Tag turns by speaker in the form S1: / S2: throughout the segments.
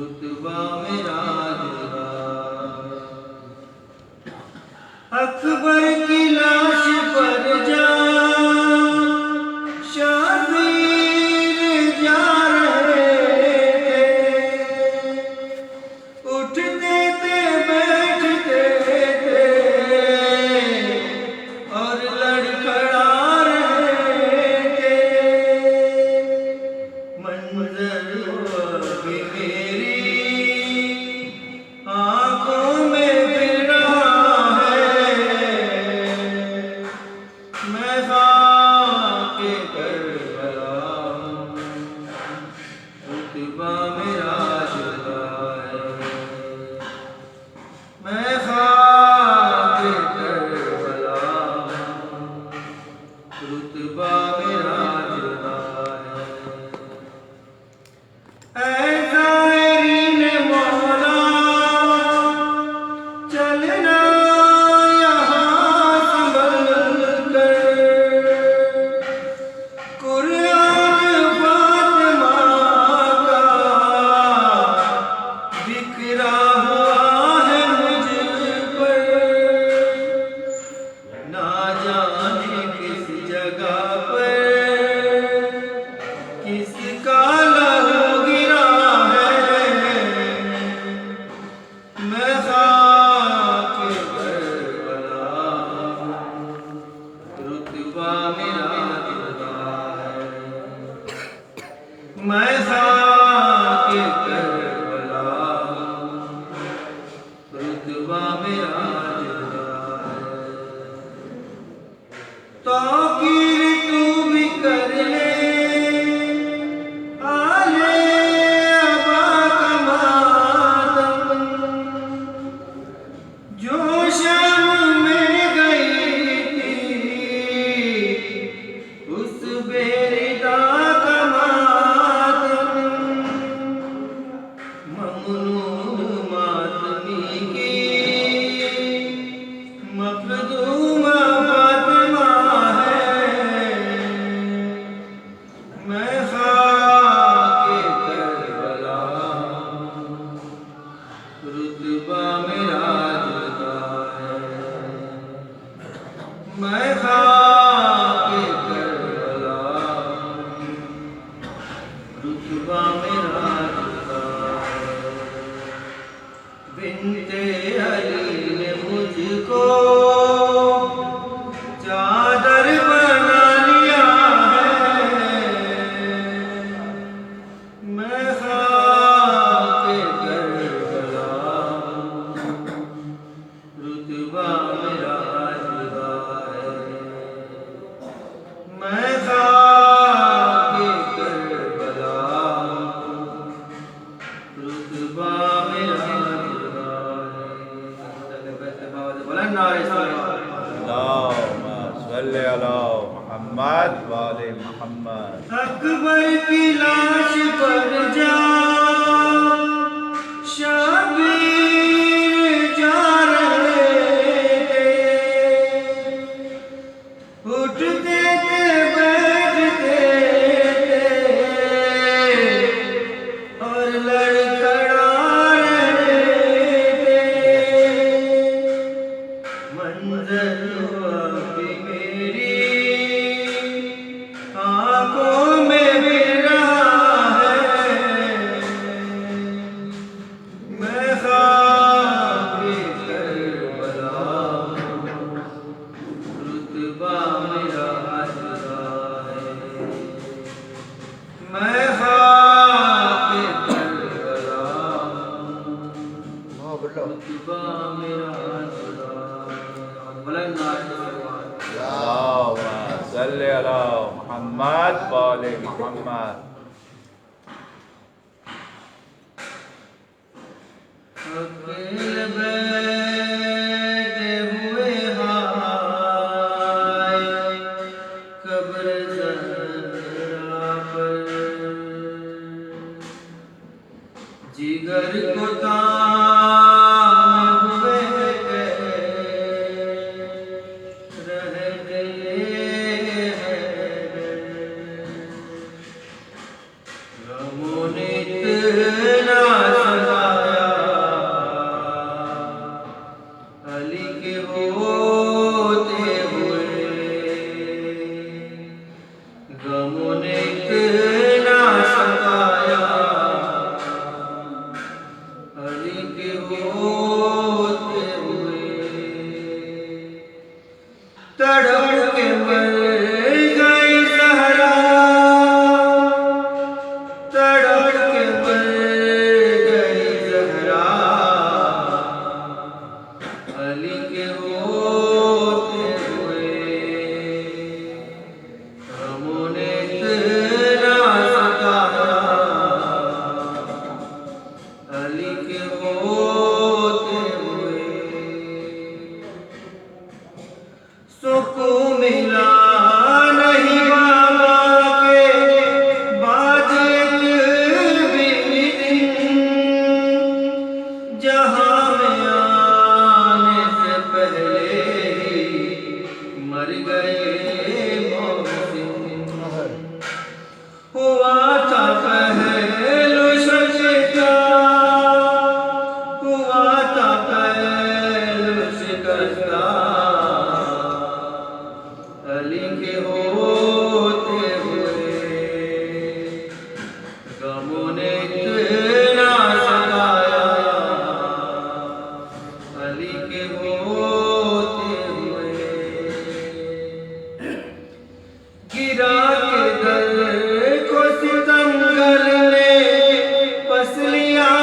S1: رتبہ میرا جدا اکبر کی لاش پر جا شبیر جا رہے تھے، اٹھتے تھے بیٹھتے تھے اور لڑکھڑا رہے تھے، منظر بھی میری آنکھوں میں پھر رہا ہے، میں خاک کربلا رتبہ میرا جدا ہے، میں خاک کربلا رتبہ میرا جدا ہے، اے زائرین مولا چلنا یہاں سنبھل کر، قرآن فاطمہ کا بکھرا ہوا ہے مجھ پر، نہ جانے کس جگہ پر کس کا لہو گرا ہے، میں خاک کربلا رتبہ میرا جدا ہے، میں خاک کربلا رتبہ میرا جدا ہے، توقیر تو بھی کر لے آلے ابا کا ماتم، جو شام میں گئی تھی اس بیردا کا ماتم، ممنون ماتمی کی مخدومہ فاطمہ ہے، میں خاک کربلا رتبہ میرا جدا ہے، میں خاک کربلا رتبہ میرا جدا ہے، بنت علی نے مجھ کو چادر بنا لیا ہے، میں خاک کربلا رتبہ میرا جدا ہے، میں خاک کربلا رتبہ میرا جدا ہے، بلند نعرہ صلوات۔
S2: اللہم صلی علی محمد وآل محمد۔
S1: اکبر کی لاش پر جا شبیر جا رہے تھے، اٹھتے تھے بیٹھتے تھے اور لڑکھڑا رہے تھے، منظر بھی میری آنکھوں میں پھر رہا ہے، میں خاک کربلا رتبہ میرا جدا ہے، میں خاک کربلا رتبہ میرا جدا ہے، بلند نعرہ صلوات۔
S2: اللہم صلی علی محمد وآل محمد۔
S1: اکیلے بیٹھے ہوئے ہائے قبر زہرا پر، جگر کو تام ہوئے رہ گئے ہیں، غموں نے اتنا ستایا علی کے ہو ہوتے ہوئے تڑپ کے مر گئی زہرا تڑپ کے مر گئی زہرا علی کے ہوتے ہوئے ہموں نے اتنا ستایا علی کے ہوتے ہوئے سکون ملا نہیں بابا کے بعد ایک بھی دن جہاں میں آنے سے پہلے ہی مر گئے محسن ہوا تھا پہلو شکستہ ہوا تھا پہلو شکستہ علی کے ہوتے ہوئے غموں نے اتنا ستایا علی کے ہوتے ہوئے گرا کے در کو ستمگر نے پسلیاں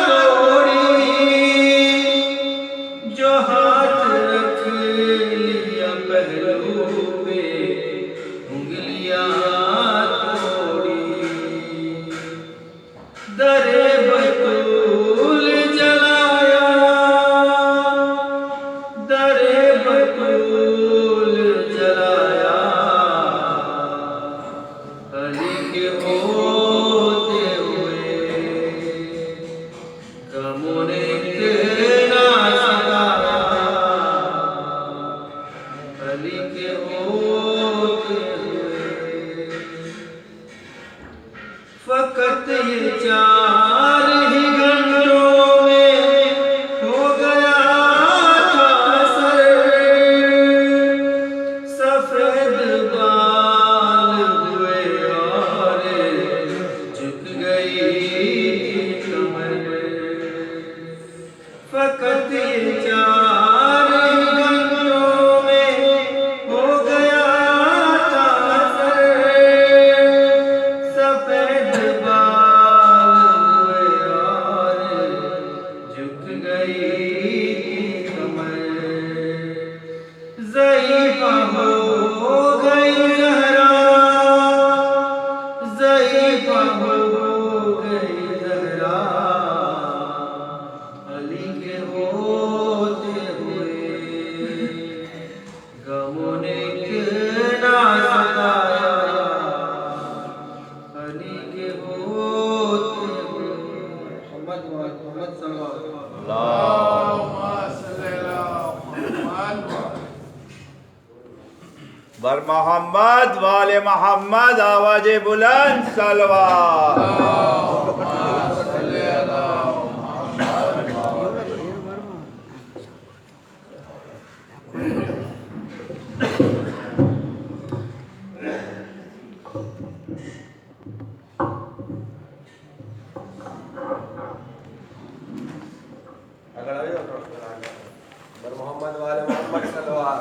S1: توڑی جو ہاتھ رکھ لیا پہلو پہ انگلیاں توڑی در بطول جلایا در بطول جلایا علی کے ہوتے ہوئے غموں نے اتنا ستایا علی کے ہوتے ہوئے فقط یہ 4 ہی گھنٹوں میں ہو گیا تھا سر سفید بال ہوئے اور جھک گئی کمر فقط یہ 4 ہی گھنٹوں میں ہو گیا تھا سر سفید بال ہوئے اور جھک گئی کمر ضعیفہ ہو گئی زہرا ضعیفہ ہو گئی زہرا علی کے ہوتے ہوئے غموں نے اتنا ستایا علی کے ہوتے ہوئے محمد صلی اللہ علیہ وسلم
S2: اللہم صلی علی محمد بر محمد وآل محمد آواز بلند صلوات اللہم صلی علی
S3: بر محمد والے محمد صلوات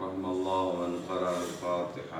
S3: رحم الله من قرأ الفاتحة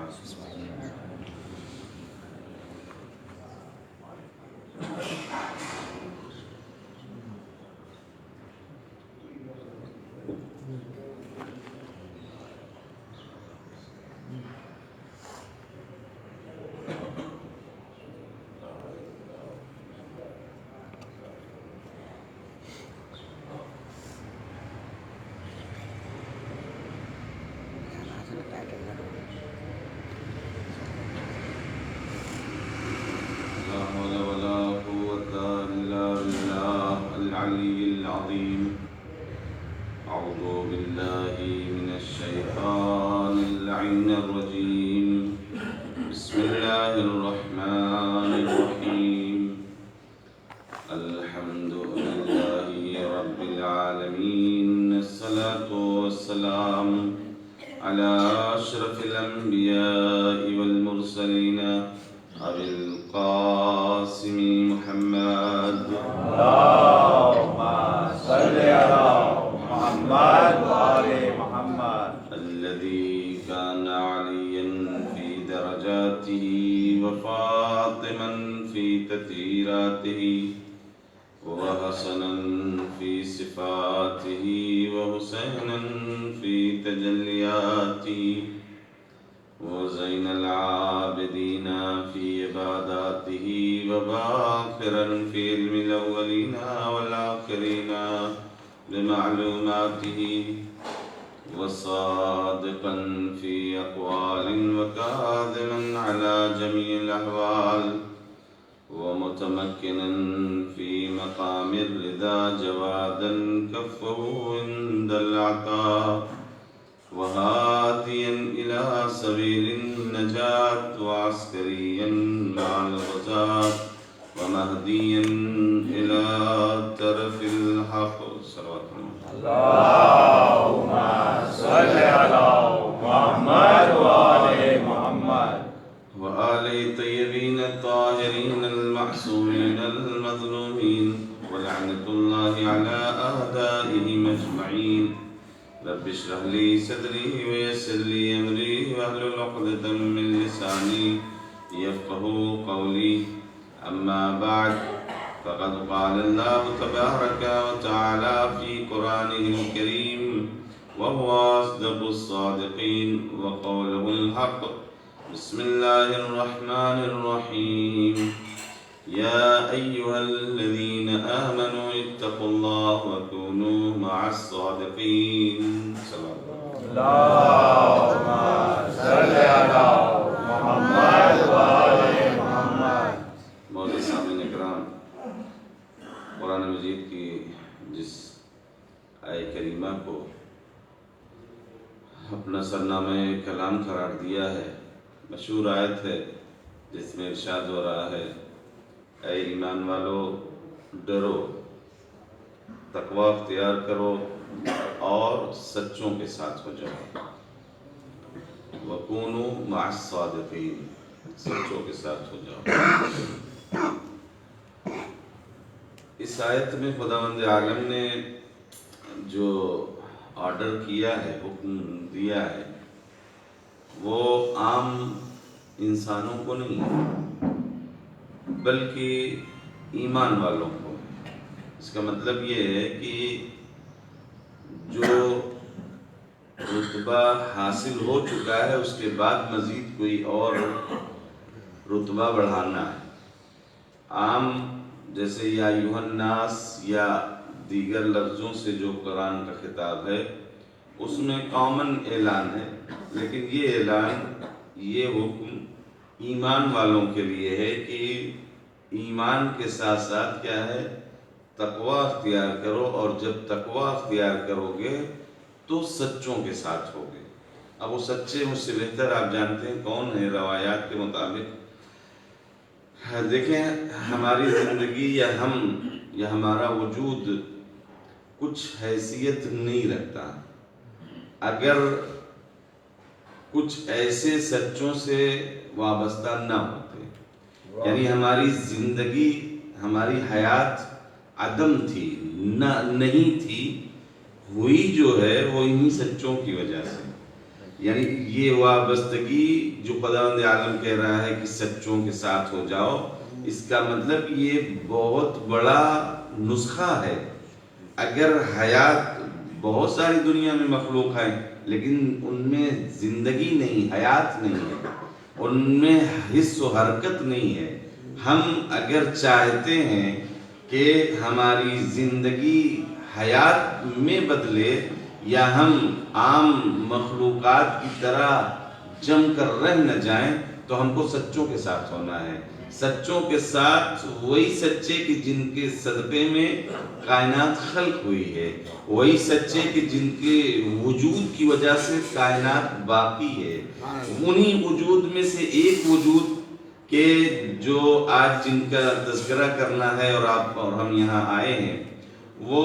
S3: لا حول ولا قوة إلا بالله العلي العظيم أعوذ بالله من الشيطان اللعين الرجيم بسم الله الرحمن الرحيم الحمد لله رب العالمين
S4: العالمين الصلاة والسلام على أشرف الأنبياء والمرسلين أبي القاسم محمد
S2: اللهم صل على محمد وآل محمد
S4: الذي كان عليا في درجاته وفاطما في تطهيراته وحسنا في صفاته وحسينا في تجلياته وزين العابدين في عباداته وباخرا في علم الأولين والآخرين بمعلوماته وصادقا في أقوال وكاذبا على جميع الأحوال ومتمكنا في مقام الرضا جوادا كفه عند العطاء وهاديا إلى سبيل النجاة وعسكريا مع الغزاة ومهديا إلى طرف الحق صلوات
S2: اللهم صل على محمد وآل محمد
S4: وآل الطيبين الطاهرين المعصومين المظلومين ولعنة الله على أعدائهم أجمعين رب اشرح لي صدري ويسر لي أمري واحلل عقدة من لساني يفقهوا قولي أما بعد فقد قال الله تبارك وتعالى في قرآنه الكريم وهو أصدق الصادقين وقوله الحق بسم الله الرحمن الرحيم يا أيها الذين آمنوا اتقوا الله وكونوا مع الصادقين
S2: اللهم صل على محمد وآل محمد
S4: مولانا سامعین اکرام، قرآن مجید کی جس آیہ کریمہ کو اپنا سرنامہ کلام قرار دیا ہے، مشہور آیت ہے جس میں ارشاد ہو رہا ہے اے ایمان والو ڈرو، تقوی اختیار کرو اور سچوں کے ساتھ ہو جاؤ، وَكُونُوا مَعَ الصَّادِقِينَ، سچوں کے ساتھ ہو جاؤ۔ اس آیت میں خداوند عالم نے جو آرڈر کیا ہے، حکم دیا ہے، وہ عام انسانوں کو نہیں ہے بلکہ ایمان والوں کو ہے۔ اس کا مطلب یہ ہے کہ جو رتبہ حاصل ہو چکا ہے اس کے بعد مزید کوئی اور رتبہ بڑھانا ہے۔ عام جیسے یا ایھا الناس یا دیگر لفظوں سے جو قرآن کا خطاب ہے اس میں کامن اعلان ہے، لیکن یہ اعلان، یہ حکم ایمان والوں کے لیے ہے کہ ایمان کے ساتھ ساتھ کیا ہے، تقوی اختیار کرو، اور جب تقوی اختیار کرو گے تو سچوں کے ساتھ ہوگے۔ اب وہ سچے مجھ سے بہتر آپ جانتے ہیں کون ہیں، روایات کے مطابق دیکھیں ہماری زندگی یا ہمارا وجود کچھ حیثیت نہیں رکھتا اگر کچھ ایسے سچوں سے وابستہ نہ ہوتے، یعنی ہماری زندگی، ہماری حیات عدم تھی، نہیں تھی، ہوئی جو ہے وہ انہی سچوں کی وجہ سے۔ یعنی یہ وابستگی جو خداوند عالم کہہ رہا ہے کہ سچوں کے ساتھ ہو جاؤ، اس کا مطلب یہ بہت بڑا نسخہ ہے۔ اگر حیات بہت ساری دنیا میں مخلوق ہیں لیکن ان میں زندگی نہیں، حیات نہیں ہے، ان میں حس و حرکت نہیں ہے، ہم اگر چاہتے ہیں کہ ہماری زندگی حیات میں بدلے یا ہم عام مخلوقات کی طرح جم کر رہ نہ جائیں تو ہم کو سچوں کے ساتھ ہونا ہے۔ سچوں کے ساتھ وہی سچے کہ جن کے صدقے میں کائنات خلق ہوئی ہے، وہی سچے کہ جن کے وجود کی وجہ سے کائنات باقی ہے، انہی وجود میں سے ایک وجود کہ جو آج جن کا تذکرہ کرنا ہے اور ہم یہاں آئے ہیں، وہ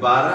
S4: 12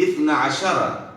S4: 12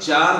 S4: 4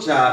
S4: 4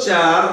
S4: 4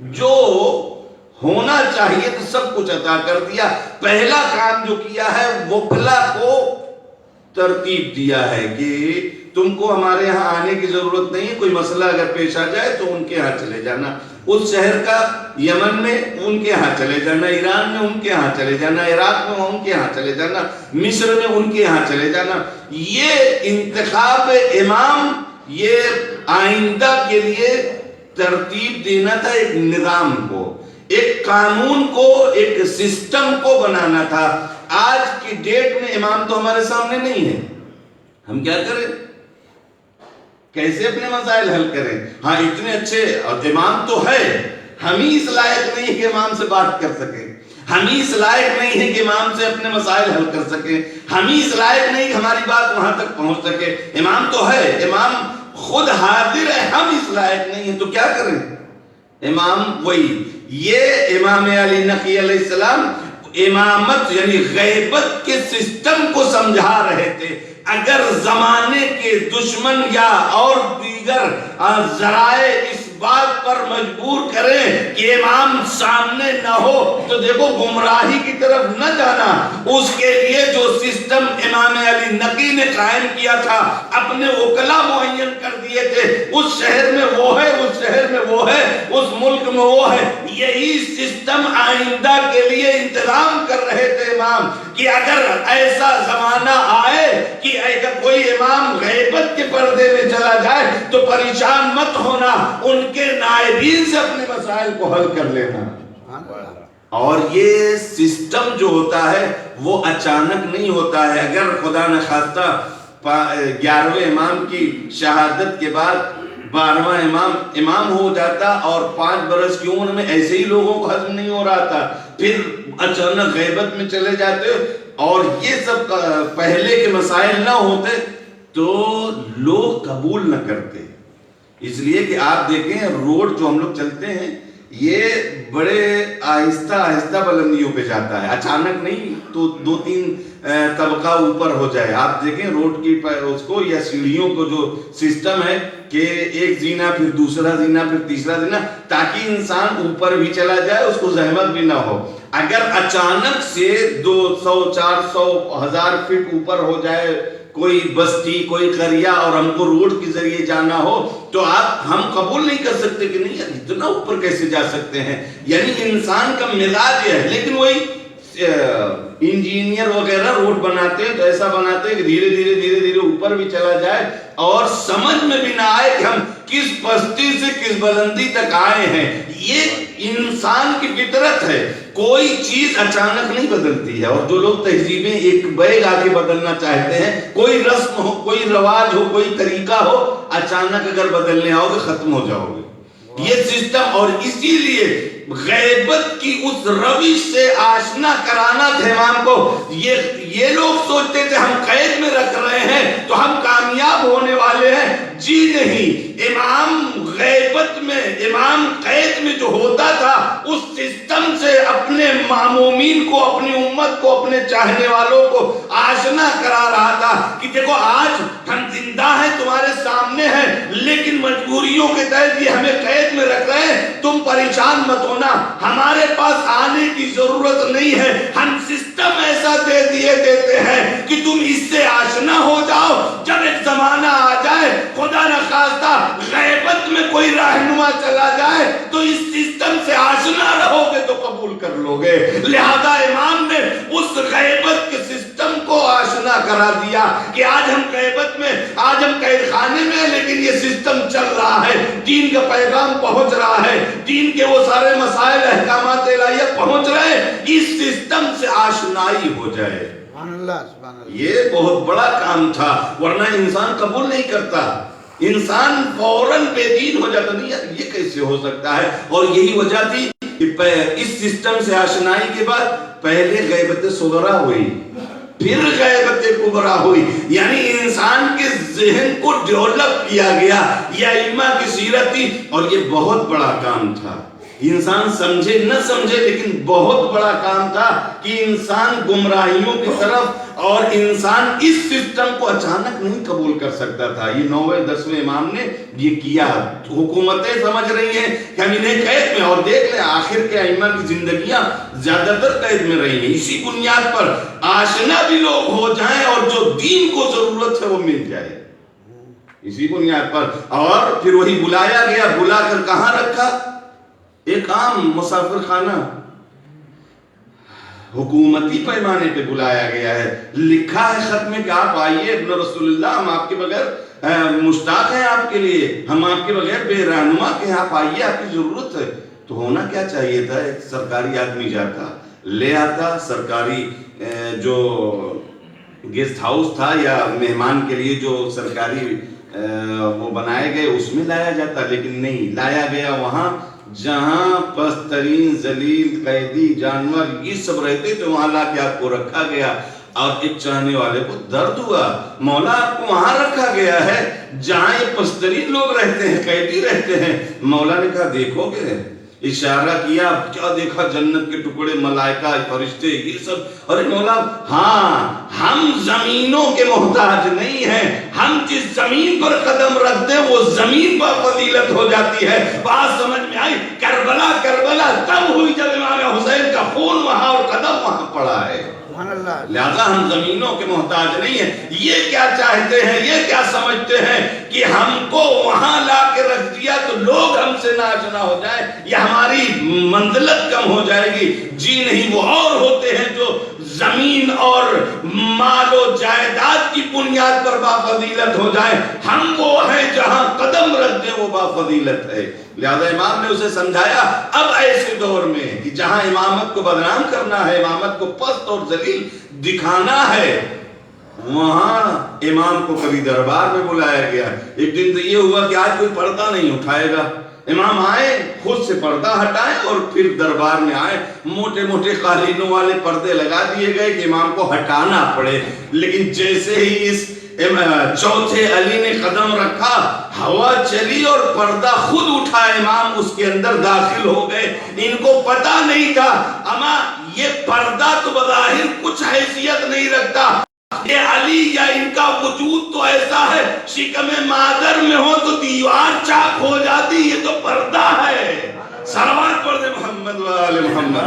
S4: جو ہونا چاہیے تو سب کچھ عطا کر دیا. پہلا کام جو کیا ہے وکلا کو ترتیب دیا ہے کہ تم کو ہمارے ہاں آنے کی ضرورت نہیں ہے, کوئی مسئلہ اگر پیش آ جائے تو ان کے ہاں چلے جانا. اس شہر کا یمن میں ان کے ہاں چلے جانا, ایران میں ان کے ہاں چلے جانا, عراق میں ان کے ہاں چلے جانا, مصر میں ان کے ہاں چلے جانا. یہ انتخاب امام یہ آئندہ کے لیے ترتیب دینا تھا, ایک نظام کو, ایک قانون کو, ایک سسٹم کو بنانا تھا. آج کی ڈیٹ میں امام تو ہمارے سامنے نہیں ہے, ہم کیا کریں, کیسے اپنے مسائل حل کریں؟ ہاں اتنے اچھے امام تو ہے, ہم ہی اس لائق نہیں کہ امام سے بات کر سکیں, ہم ہی اس لائق نہیں ہے کہ امام سے اپنے مسائل حل کر سکیں, ہم ہی اس لائق نہیں کہ ہماری بات وہاں تک پہنچ سکے. امام تو ہے, امام خود حاضر ہے, ہم اس لائق نہیں ہیں, تو کیا کریں؟ امام وہی, یہ امام علی نقی علیہ السلام امامت یعنی غیبت کے سسٹم کو سمجھا رہے تھے. اگر زمانے کے دشمن یا اور دیگر ذرائع اس بات پر مجبور کریں کہ امام سامنے نہ ہو تو دیکھو گمراہی کی طرف نہ جانا. اس کے لیے جو سسٹم امام علی نقی نے قائم کیا تھا, اپنے وکلا معین کر دیے تھے, اس شہر میں وہ ہے, اس شہر میں وہ ہے, اس ملک میں وہ ہے, یہی سسٹم آئندہ کے لیے انتظام کر رہے تھے امام کہ اگر ایسا زمانہ آئے کہ اگر کوئی امام غیبت کے پردے میں چلا جائے تو پریشان مت ہونا, ان کے نائبین سے اپنے مسائل کو حل کر لینا. اور یہ سسٹم جو ہوتا ہے وہ اچانک نہیں ہوتا ہے. اگر خدا نخواستہ 11ویں امام کی شہادت کے بعد 12واں امام ہو جاتا اور 5 برس کی عمر میں ایسے ہی لوگوں کو ہضم نہیں ہو رہا تھا, پھر اچانک غیبت میں چلے جاتے اور یہ سب پہلے کے مسائل نہ ہوتے تو لوگ قبول نہ کرتے. اس لیے کہ آپ دیکھیں روڈ جو ہم لوگ چلتے ہیں یہ بڑے آہستہ آہستہ بلندیوں پہ جاتا ہے, اچانک نہیں تو 2-3 طبقہ اوپر ہو جائے. آپ دیکھیں روڈ کی اس کو یا سیڑھیوں کو جو سسٹم ہے کہ ایک زینہ پھر دوسرا زینہ پھر تیسرا زینہ, تاکہ انسان اوپر بھی چلا جائے, اس کو زحمت بھی نہ ہو. اگر اچانک سے 200 400 1000 فٹ اوپر ہو جائے کوئی بستی کوئی قریہ اور ہم کو روڈ کے ذریعے جانا ہو تو ہم قبول نہیں کر سکتے کہ نہیں یار اتنا اوپر کیسے جا سکتے ہیں. یعنی انسان کا مزاج یہ ہے. لیکن وہی انجینئر وغیرہ روڈ بناتے ہیں تو ایسا بناتے ہیں کہ دھیرے دھیرے دھیرے دھیرے اوپر بھی چلا جائے اور سمجھ میں بھی نہ آئے کہ ہم کس پستی سے کس بلندی تک آئے ہیں. یہ انسان کی فطرت ہے, کوئی چیز اچانک نہیں بدلتی ہے. اور جو لوگ تہذیبیں ایک بیگ آگے بدلنا چاہتے ہیں, کوئی رسم ہو, کوئی رواج ہو, کوئی طریقہ ہو, اچانک اگر بدلنے آؤ گے ختم ہو جاؤ گے. یہ سسٹم, اور اسی لیے غیبت کی اس روش سے آشنا کرانا تھا امام کو. یہ لوگ سوچتے تھے ہم قید میں رکھ رہے ہیں تو ہم کامیاب ہونے والے ہیں. جی نہیں, امام غیبت میں, امام قید میں جو ہوتا تھا اس سسٹم سے اپنے معمومین کو, اپنی امت کو, اپنے چاہنے والوں کو آشنا کرا رہا تھا کہ دیکھو آج ہم زندہ ہیں, تمہارے سامنے ہیں, لیکن مجبوریوں کے تحت یہ ہمیں قید میں رکھ رہے ہیں. تم پریشان مت ہونا, ہمارے پاس آنے کی ضرورت نہیں ہے. ہم سسٹم ایسا دے دیتے ہیں کہ تم اس سے آشنا ہو جاؤ. جب ایک زمانہ آ جائے, خدا نخواستہ غیبت میں کوئی رہنما چلا جائے تو اس سسٹم سے آشنا رہو گے تو قبول کر لو گے. لہذا امام نے اس غیبت کے سسٹم کو آشنا کرا دیا کہ آج ہم غیبت میں, آج ہم قید خانے میں, لیکن یہ سسٹم چل رہا ہے, دین کا پیغام پہنچ رہا ہے, دین کے وہ سارے مسائل احکامات الہیہ پہنچ رہے ہیں. اس سسٹم سے آشنائی ہو جائے. یہ بہت بڑا کام تھا, ورنہ انسان قبول نہیں کرتا. انسان فوراً بے دین ہو جاتا, نہیں یار یہ کیسے ہو سکتا ہے. اور یہی وجہ تھی کہ اس سسٹم سے آشنائی کے بعد پہلے غیبت صغرا ہوئی, پھر غیبت کبرا ہوئی. یعنی انسان کے ذہن کو ڈیولپ کیا گیا. یہ ائمہ کی سیرت تھی اور یہ بہت بڑا کام تھا. انسان سمجھے نہ سمجھے لیکن بہت بڑا کام تھا کہ انسان گمراہیوں کی طرف اور انسان اس سسٹم کو اچانک نہیں قبول کر سکتا تھا. یہ 9ویں 10ویں امام نے یہ کیا. حکومتیں سمجھ رہی ہیں کہ ہم انہیں قید میں, اور دیکھ لیں آخر کے ائمہ کی زندگیاں زیادہ تر قید میں رہی ہیں. اسی بنیاد پر آشنا بھی لوگ ہو جائیں اور جو دین کو ضرورت ہے وہ مل جائے, اسی بنیاد پر. اور پھر وہی بلایا گیا, بلا کر کہاں رکھا؟ ایک عام مسافر خانہ, حکومتی پیمانے پہ بلایا گیا ہے. لکھا ہے خط میں کہ آپ آئیے ابن رسول اللہ, ہم آپ کے بغیر مشتاق ہیں آپ کے لیے, ہم آپ کے بغیر بے رہنما کے, آپ آئیے, آپ کی ضرورت ہے. تو ہونا کیا چاہیے تھا, ایک سرکاری آدمی جاتا لے آتا, سرکاری جو گیسٹ ہاؤس تھا یا مہمان کے لیے جو سرکاری وہ بنائے گئے اس میں لایا جاتا. لیکن نہیں, لایا گیا وہاں جہاں پست ترین ذلیل قیدی جانور یہ سب رہتے تھے, وہاں لا کے آپ کو رکھا گیا. اور ایک چاہنے والے کو درد ہوا, مولا آپ کو وہاں رکھا گیا ہے جہاں یہ پست ترین لوگ رہتے ہیں, قیدی رہتے ہیں. مولا نے کہا دیکھو گے, اشارہ کیا, کیا دیکھا؟ جنت کے ٹکڑے, ملائکہ, فرشتے, یہ سب. ارے مولا ہاں, ہم زمینوں کے محتاج نہیں ہیں, ہم جس زمین پر قدم رکھتے ہیں وہ زمین پر فضیلت ہو جاتی ہے. بات سمجھ میں آئی؟ کربلا کربلا تب ہوئی جب امام حسین کا خون وہاں اور قدم وہاں پڑا ہے. لہذا ہم زمینوں کے محتاج نہیں ہیں. یہ کیا چاہتے ہیں, یہ کیا سمجھتے ہیں کہ ہم کو وہاں لا کے رکھ دیا تو لوگ ہم سے ناآشنا ہو جائیں یا ہماری منزلت کم ہو جائے گی؟ جی نہیں, وہ اور ہوتے ہیں جو زمین اور مال و جائیداد کی بنیاد پر بافضیلت ہو جائیں. ہم وہ ہیں جہاں قدم رکھ دیں وہ بافضیلت ہے. لہذا امام نے اسے سمجھایا اب ایسے دور میں کہ جہاں امامت کو بدنام کرنا ہے, امامت کو پست اور ذلیل دکھانا ہے, وہاں امام کو کبھی دربار میں بلایا گیا. ایک دن تو یہ ہوا کہ آج کوئی پردہ نہیں اٹھائے گا. امام آئے, خود سے پردہ ہٹائے اور پھر دربار میں آئے. موٹے موٹے قالینوں والے پردے لگا دیے گئے کہ امام کو ہٹانا پڑے. لیکن جیسے ہی اس چوتھے علی نے قدم رکھا, ہوا چلی اور پردہ خود اٹھا, امام اس کے اندر داخل ہو گئے. ان کو پتا نہیں تھا اما یہ پردہ تو بظاہر کچھ حیثیت نہیں رکھتا, یہ علی یا ان کا وجود تو ایسا ہے, شکم مادر میں ہو تو دیوار چاک ہو جاتی, یہ تو پردہ ہے. صلوات پڑھ دے محمد و آل محمد.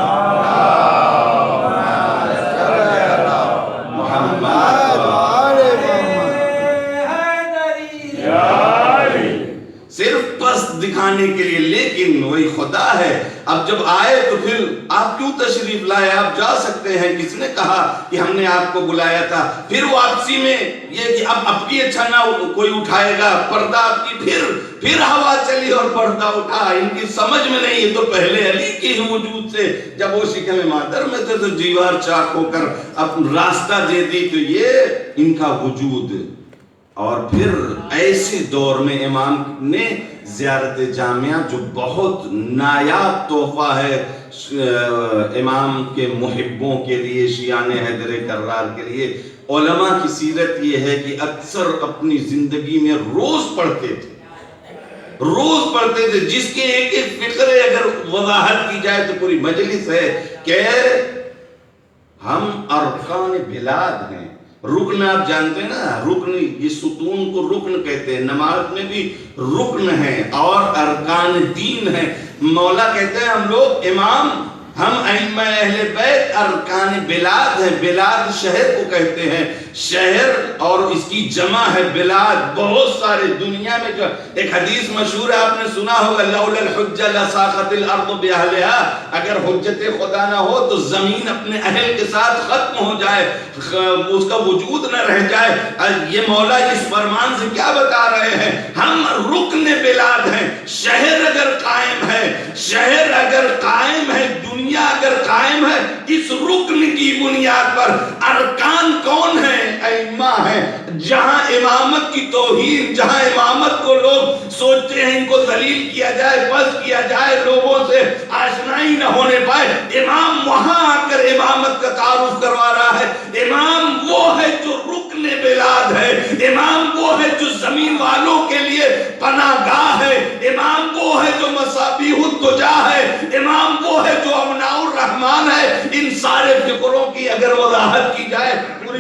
S4: صرف پس دکھانے کے لیے, لیکن وہی خدا ہے. اب جب آئے تو پھر آپ کیوں تشریف لائے, آپ جا سکتے ہیں, کس نے کہا کہ ہم نے آپ کو بلایا تھا. پھر واپسی میں یہ کہ اب کی اچھا نہ کوئی اٹھائے گا پردہ آپ کی, پھر ہوا چلی اور پردہ اٹھا. ان کی سمجھ میں نہیں, یہ تو پہلے علی کے وجود سے جب وہ شکم مادر میں تھے تو دیوار چاک ہو کر اب راستہ دے دی, تو یہ ان کا وجود. اور پھر ایسے دور میں امام نے زیارت جامعہ جو بہت نایاب تحفہ ہے امام کے محبوں کے لیے, شیعان حیدر کرار کے لیے. علماء کی سیرت یہ ہے کہ اکثر اپنی زندگی میں روز پڑھتے تھے, جس کے ایک ایک فقرے اگر وضاحت کی جائے تو پوری مجلس ہے کہ ہم ارکان بلاد ہیں. رکن آپ جانتے ہیں نا, رکن, یہ ستون کو رکن کہتے ہیں. نماز میں بھی رکن ہے اور ارکان دین ہے. مولا کہتے ہیں ہم لوگ امام, ہم ائمہ اہل بیت ارکان بلاد ہیں. بلاد شہر کو کہتے ہیں, شہر اور اس کی جمع ہے بلاد. بہت سارے دنیا میں جو ایک حدیث مشہور ہے, آپ نے سنا ہوگا, لولا الحجہ لساقط الارض باہلہا, اگر حجت خدا نہ ہو تو زمین اپنے اہل کے ساتھ ختم ہو جائے, اس کا وجود نہ رہ جائے. یہ مولا اس فرمان سے کیا بتا رہے ہیں, ہم رکن بلاد ہیں. شہر اگر قائم ہے, دنیا اگر قائم ہے, اس رکن کی بنیاد پر. ارکان کون ہیں؟ ائمہ ہیں. جہاں امامت کی توہین, جہاں امامت کو لوگ سوچتے ہیں ان کو ذلیل کیا جائے, پس کیا جائے, لوگوں سے آشنائی نہ ہونے پائے, امام وہاں آ کر امامت کا تعارف کروا رہا ہے. امام وہ ہے جو رکن بلاد ہے, امام وہ ہے جو زمین والوں کے لیے پناہ گاہ ہے, امام وہ ہے جو مصابیح الدجا ہے, امام وہ ہے جو ابناء الرحمن ہے. ان سارے فکروں کی اگر وضاحت کی جائے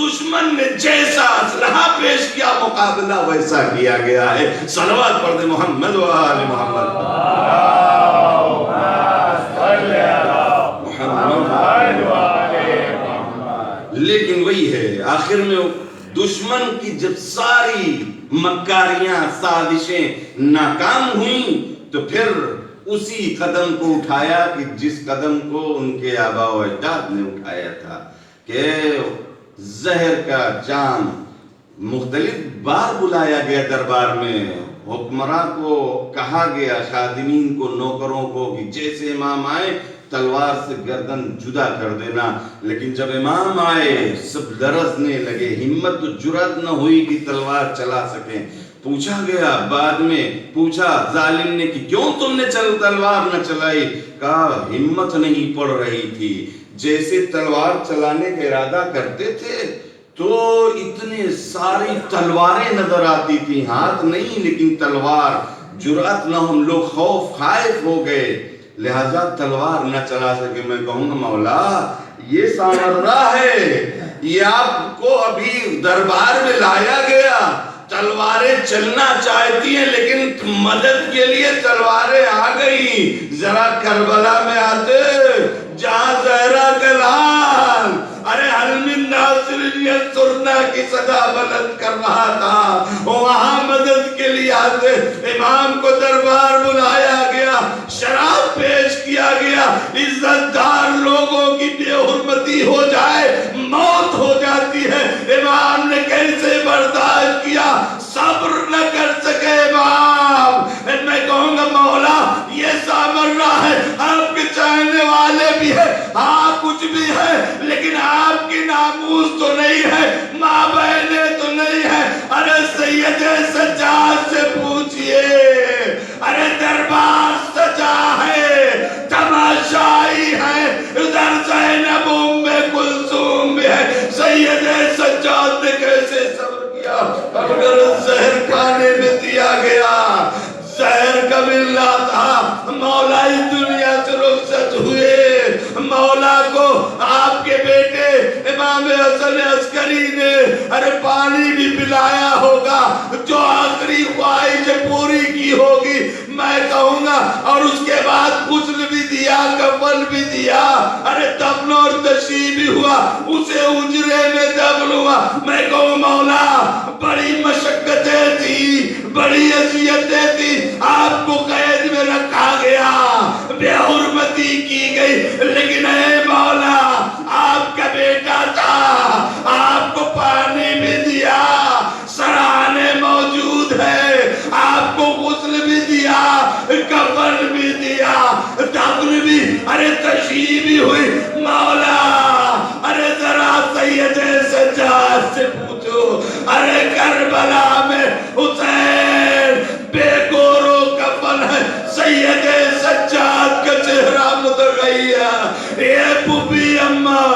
S4: دشمن نے جیسا اسلحہ پیش کیا مقابلہ ویسا کیا گیا ہے. صلوات پڑھ دے محمد و آل محمد. لیکن وہی ہے آخر میں دشمن کی جب ساری مکاریاں سازشیں ناکام ہوئیں تو پھر اسی قدم کو اٹھایا کہ جس قدم کو ان کے آباء و اجداد نے اٹھایا تھا کہ زہر کا جام. مختلف بار بلایا گیا دربار میں, حکمراں کو کہا گیا, خادمین کو, نوکروں کو کہ جیسے امام آئے تلوار سے گردن جدا کر دینا. لیکن جب امام آئے سب لرزنے لگے, ہمت تو جرأت نہ ہوئی کہ تلوار چلا سکیں. پوچھا گیا, بعد میں پوچھا ظالم نے کہ کیوں تم نے تلوار نہ چلائی؟ کہا ہمت نہیں پڑ رہی تھی. جیسے تلوار چلانے کا ارادہ کرتے تھے تو اتنے ساری تلواریں نظر آتی تھی, ہاتھ نہیں لیکن تلوار. جرأت نہ, ہم لوگ خوف خائف ہو گئے, لہذا تلوار نہ چلا سکے. میں کہوں گا مولا یہ سامرا ہے, یہ آپ کو ابھی دربار میں لایا گیا, تلواریں چلنا چاہتی ہیں لیکن مدد کے لیے تلواریں آ گئی. ذرا کربلا میں آتے جہاں زہرا کا لال ارے حل من ناصر ینصرنا کی صدا بلند کر رہا تھا, وہاں مدد کے لیے آتے. امام کو دربار بلایا گیا, شراب پیش کیا گیا, عزت دار لوگوں کی بے حرمتی ہو جائے موت ہو جاتی ہے. امام نے کیسے برداشت کیا, صبر نہ کر سکے امام. میں کہوں گا مولا یہ سامرا ہے, آپ کے چاہنے والے بھی ہے, آپ کچھ بھی ہے, لیکن آپ کی ناموس تو نہیں ہے, ماں بہنیں تو نہیں ہے. ارے سید سجاد سے پوچھئے, ارے دربار سجا ہے, تماشائی ہے, ادھر زینب ام کلثوم بھی ہے. سید سجاد نے کیسے صبر کیا؟ اگر زہر کھانے میں دیا گیا, زہر کا ملنا تھا, مولا اس دنیا سے رخصت ہوئے. مولا کو آپ کے بیٹے امام حسن عسکری نے ارے پانی بھی پلایا ہوگا, جو آخری خواہش پوری کی ہوگی میں کہوں گا, اور اس کے بعد غسل بھی دیا, کفن بھی دیا, ارے دفن اور تشییع بھی ہوا, اسے اجرے میں دفن ہوا. میں کہوں مولا بڑی مشقتیں تھی, بڑی اذیتیں تھی, آپ کو قید میں رکھا گیا, بے حرمتی کی گئی, لیکن اے مولا آپ کا بیٹا تھا, آپ کو پانی بھی دیا, سرانے موجود ہے, آپ کو غسل بھی دیا, کفن بھی دیا, دفن بھی, ارے تشییع بھی ہوئی. مولا ارے ذرا سید سجاد سے پوچھو, ارے کربلا میں حسین بے گورو کفن ہے, سید سجاد کا چہرہ متغیر, یہ پوپی اماں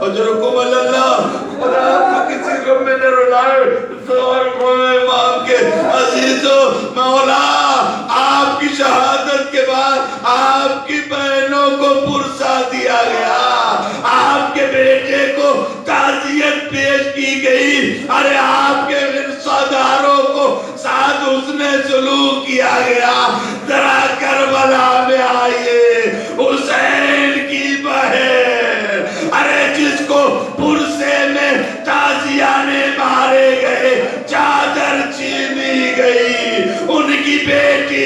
S4: اجرکم اللہ. اور آپ کو کسی کو میں نے رلائے سوال کو امام کے عزیزو, مولا آپ کی شہادت کے بعد آپ کی بہنوں کو پرسا دیا گیا, آپ کے بیٹے کو تعزیت پیش کی گئی, ارے آپ کے رشتہداروں کو ساتھ حسن سلوک کیا گیا. ذرا کربلا میں آئیے, حسین کی بہن, ارے جس کو پرسے میں تازیانے مارے گئے, چادر چھینی گئی, ان کی بیٹی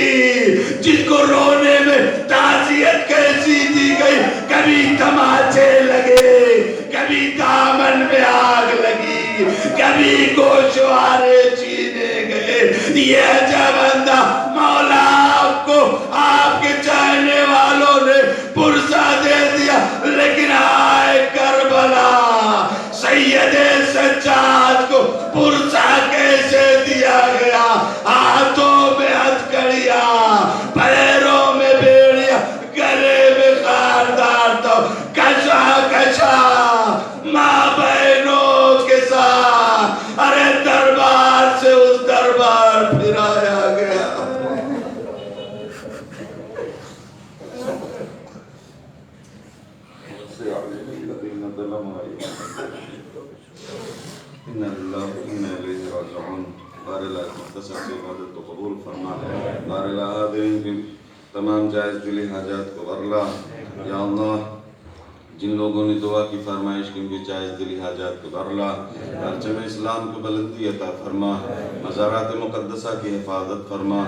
S4: جس کو رونے میں تعزیت کیسی دی گئی, کبھی تماچے لگے, کبھی دامن میں آگ لگی, کبھی گوشوارے چھینے گئے. یہ عجب اندھا مولا آپ کو آپ کے چاہنے والوں نے پرسا دے دیا, لیکن آئے کربلا سید سجاد کو پرسا کیسے دیا گیا؟ ہاتھوں میں ہتھکڑیاں, پیروں میں بیڑیاں, گلے میں خاردار تو کشا کشا ماں بہنوں کے ساتھ, ارے دربار سے اس دربار پھرایا گیا. إنا لله وإنا إليه راجعون. بار الہ مختصر سے عبادت کو قبول فرما. بار الہ حاضرین کی تمام جائز دلی حاجات کو ورلا. یا اللہ جن لوگوں نے دعا کی فرمائش کی ان کی جائز دلی حاجات کو ورلا. پرچم اسلام کو بلندی عطا فرما. مزارات مقدسہ کی حفاظت فرما.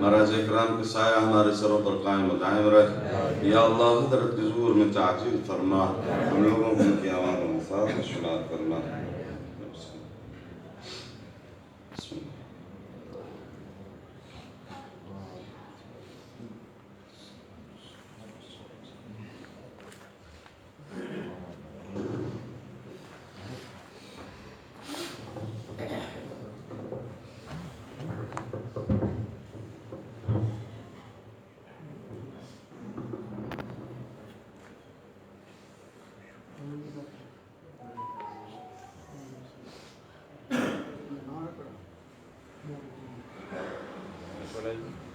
S4: مراز اکرام کے سایہ ہمارے سروں پر قائم و دائم رکھ. یا اللہ حضرت کے ظہور میں تعجیل فرما. ہم لوگوں کو ان کی آوان و مفاد میں شمار فرما. بسم اللہ.
S2: Por ahí.